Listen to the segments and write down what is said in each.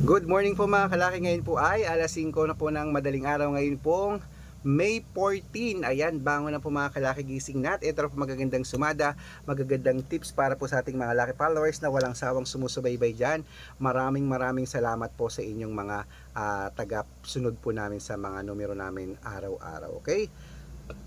Good morning po mga kalaki. Ngayon po ay alas 5 na po ng madaling araw. Ngayon pong May 14. Ayan, bangon na po mga kalaki, gising na. Ito na po magagandang sumada, magagandang tips para po sa ating mga laki followers na walang sawang sumusubaybay dyan. Maraming salamat po sa inyong mga taga-sunod po namin sa mga numero namin araw-araw. Okay?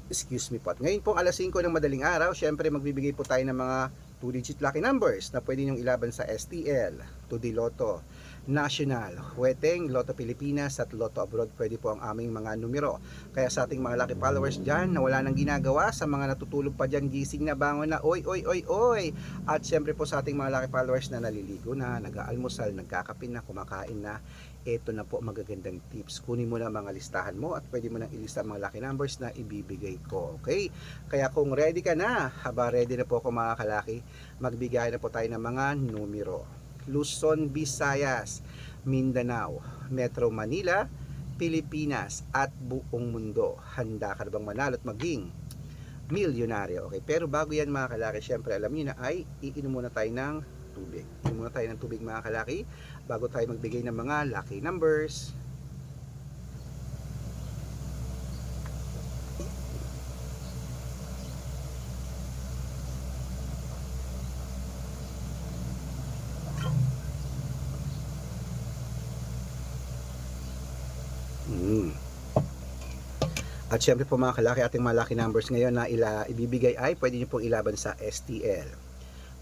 Excuse me po. At ngayon po alas 5 ng madaling araw, syempre magbibigay po tayo ng mga 2-digit lucky numbers na pwede nyong ilaban sa STL, 2D Lotto, National, Weteng, Lotto Pilipinas at Lotto Abroad. Pwede po ang aming mga numero. Kaya sa ating mga lucky followers dyan na wala nang ginagawa, sa mga natutulog pa dyan, gising na, bangon na, oy. At syempre po sa ating mga lucky followers na naliligo na, nag-aalmusal, nagkakape na, kumakain na, ito na po magagandang tips. Kunin mo na mga listahan mo at pwede mo nang ilista mga lucky numbers na ibibigay ko. Okay? Kaya kung ready ka na, ready na po ako mga kalaki, magbigay na po tayo ng mga numero. Luzon, Visayas, Mindanao, Metro Manila, Pilipinas at buong mundo. Handa ka na bang manalo at maging milyonaryo? Okay, pero bago yan mga kalaki, syempre alam niyo na ay iinom muna tayo ng tubig. Iinom muna tayo ng tubig mga kalaki bago tayo magbigay ng mga lucky numbers. At syempre po mga kalaki, ating mga lucky numbers ngayon na ibibigay ay pwede nyo pong ilaban sa STL,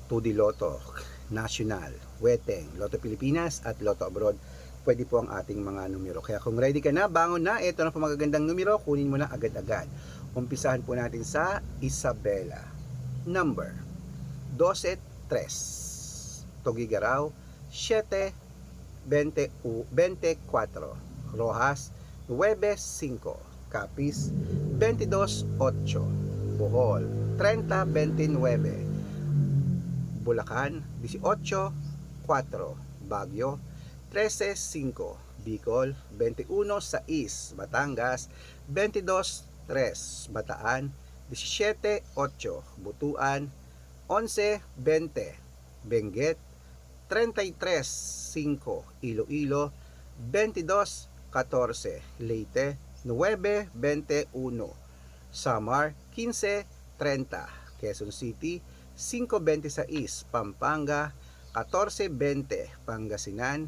2D Lotto, National, Weteng, Lotto Pilipinas at Lotto Abroad. Pwede po ang ating mga numero. Kaya kung ready ka na, bangon na, ito na po magagandang numero, kunin mo na agad-agad. Umpisahan po natin sa Isabela. Number 12-3, Tugigaraw 7-24, Rojas 9-5, Capiz 22-8, Bohol 30-29, Bulacan 18-4, Baguio 13-5, Bicol 21-6, Batangas 22-3, Bataan 17-8, Butuan 11-20, Benguet 33-5, Iloilo 22-14, Leyte 9-21, Samar 15-30, Quezon City 5-26, Pampanga 14-20, Pangasinan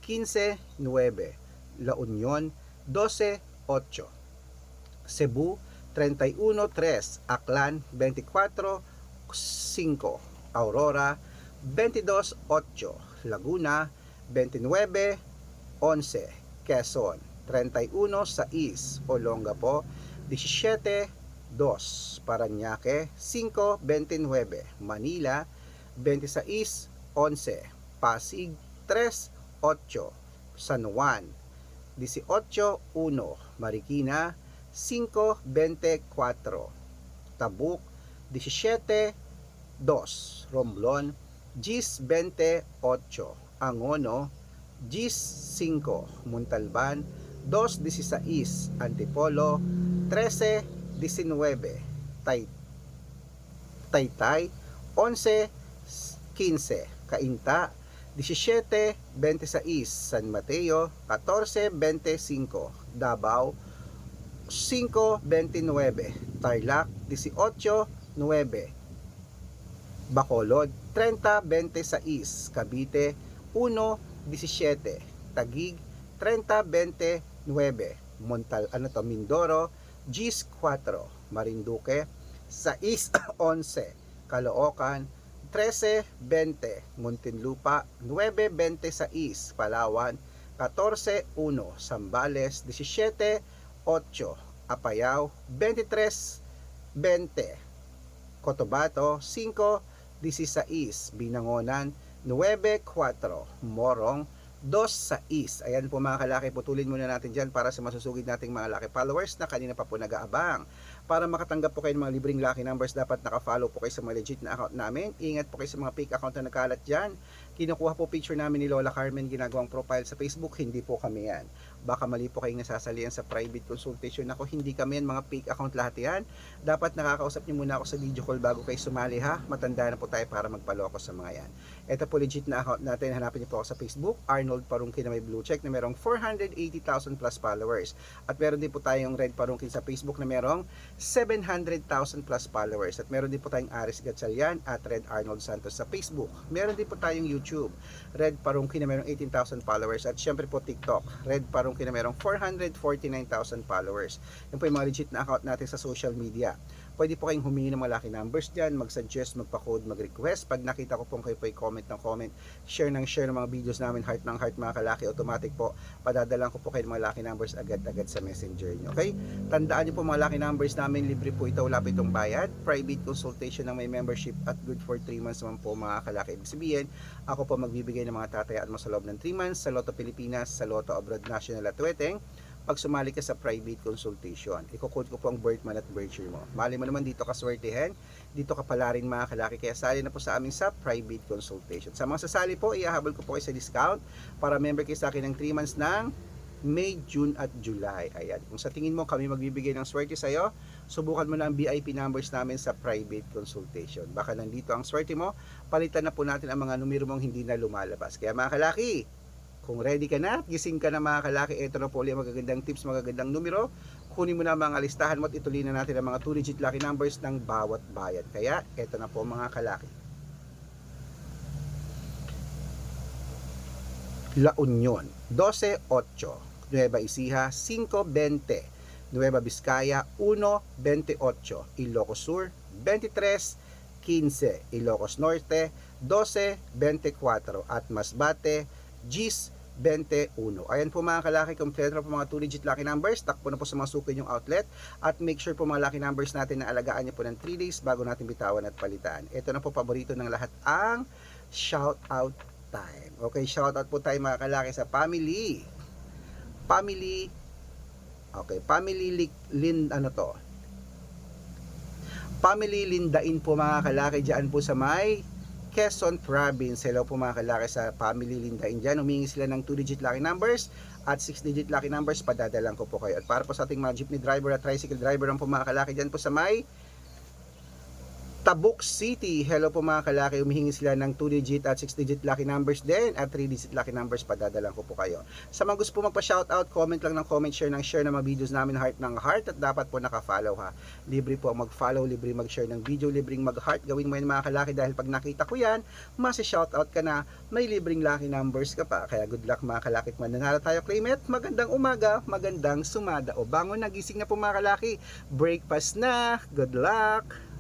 15-9, La Union 12-8, Cebu 31-3, Aklan 24-5, Aurora 22-8, Laguna 29-11, Quezon 31-6, Olongapo 17-2, Parañaque 5-29, Manila 26-11, Pasig 3-8, San Juan 18-1, Marikina 5-24, Tabuk 17-2, Romblon 10-28, Angono 10-5, Montalban 2-16, Antipolo 13-19, Taytay 11-15, Cainta 17-26, San Mateo 14-25, Davao 5-29, Tarlac 18-9, Bacolod 30-26, Cavite 1-17, Taguig 30-29, Mindoro 10-4, Marinduque 6-11, Caloocan 13-20, Muntinlupa 9-26, Palawan 14-1, Zambales 17-8, Apayao 23-20, Cotabato 5-16, Binangonan 9-4, Morong 2-6. Ayan po mga kalaki, putulin muna natin dyan para sa masusugid nating mga laki followers na kanina pa po nag-aabang. Para makatanggap po kayo ng mga libreng lucky numbers, dapat naka-follow po kayo sa mga legit na account namin. Ingat po kayo sa mga fake account na nagkalat dyan. Kinukuha po picture namin ni Lola Carmen, ginagawang profile sa Facebook, hindi po kami yan. baka mali po kayong nasasalihan sa private consultation. Ako, hindi kami yan, mga fake account lahat yan. Dapat nakakausap niyo muna ako sa video call bago kayo sumali ha. Matanda na po tayo para magpaloko sa mga yan. Ito po legit na account natin. Hanapin niyo po ako sa Facebook, Arnold Parungkin na may blue check na merong 480,000 plus followers. At meron din po tayong Red Parungkin sa Facebook na merong 700,000 plus followers. At meron din po tayong Aris Gatchalian at Red Arnold Santos sa Facebook. Meron din po tayong YouTube, Red Parungkin na merong 18,000 followers. At syempre po TikTok, Red Parungkin na merong 449,000 followers. Yan po yung mga legit na account natin sa social media. Pwede po kayong humingi ng mga lucky numbers dyan, mag-suggest, magpa-code, mag-request. Pag nakita ko pong kayo po comment ng comment, share ng mga videos namin, heart ng heart mga kalaki, automatic po, padadalan ko po kayo ng mga lucky numbers agad-agad sa messenger nyo. Okay? Tandaan nyo po mga lucky numbers namin, libre po ito, wala po itong bayad. Private consultation ng may membership at good for 3 months naman po mga kalaki. Ibig sabihin, ako po magbibigay ng mga tatayaan mo sa loob ng 3 months sa Lotto Pilipinas, sa Lotto Abroad National at Weteng. Pag sumali ka sa private consultation, iko-quote ko po ang birth month at birth year mo. Mali mo naman dito ka swertihin, dito ka pala rin mga kalaki, kaya sali na po sa amin sa private consultation. Sa mga sasali po, iahabol ko po kayo sa discount para member kayo sa akin ng 3 months ng May, June at July. Ayan. Kung sa tingin mo kami magbibigay ng swerte sa'yo, subukan mo na ang VIP numbers namin sa private consultation. Baka nandito ang swerte mo, palitan na po natin ang mga numero mong hindi na lumalabas. Kaya mga kalaki, kung ready ka na, gising ka na mga kalaki, ito na po ulit magagandang tips, magagandang numero. Kunin mo na mga listahan mo at ituloy na natin ang mga 2-digit lucky numbers ng bawat bayan. Kaya, ito na po mga kalaki. La Union, 12-8. Nueva Ecija, 5-20. Nueva Vizcaya, 1-28. Ilocos Sur, 23-15. Ilocos Norte, 12-24. At Masbate, 10-21. Ayan po mga kalaki, kompleto na po mga 2-digit lucky numbers. Takpo na po sa mga suki yung outlet. At make sure po mga lucky numbers natin na alagaan nyo po ng 3 days bago natin bitawan at palitan. Ito na po paborito ng lahat, ang shout out time. Okay, shout out po tayo mga kalaki sa family. Okay, family Lindain po mga kalaki dyan po sa may Quezon Province. Hello po mga kalaki sa family Lindain dyan. Humingi sila ng 2-digit lucky numbers at 6-digit lucky numbers. Padadalang ko po kayo. At para po sa ating mga jeepney driver at tricycle driver ng po mga kalaki dyan po sa may Tabuk City. Hello po mga kalaki, humihingi sila ng 2-digit at 6-digit lucky numbers din at 3-digit lucky numbers, padadalang ko po kayo. Sa mga gusto po magpa-shoutout, comment lang ng comment, share ng mga videos namin, heart ng heart, at dapat po naka-follow ha. Libre po ang mag-follow, libre mag-share ng video, libreng mag-heart. Gawin mo yan mga kalaki dahil pag nakita ko yan, masi-shoutout ka na, may libreng lucky numbers ka pa. Kaya good luck mga kalaki. Mananalo tayo, claim it. Magandang umaga, magandang sumada. O bangon, nagising na po mga kalaki. Breakfast na. Good luck.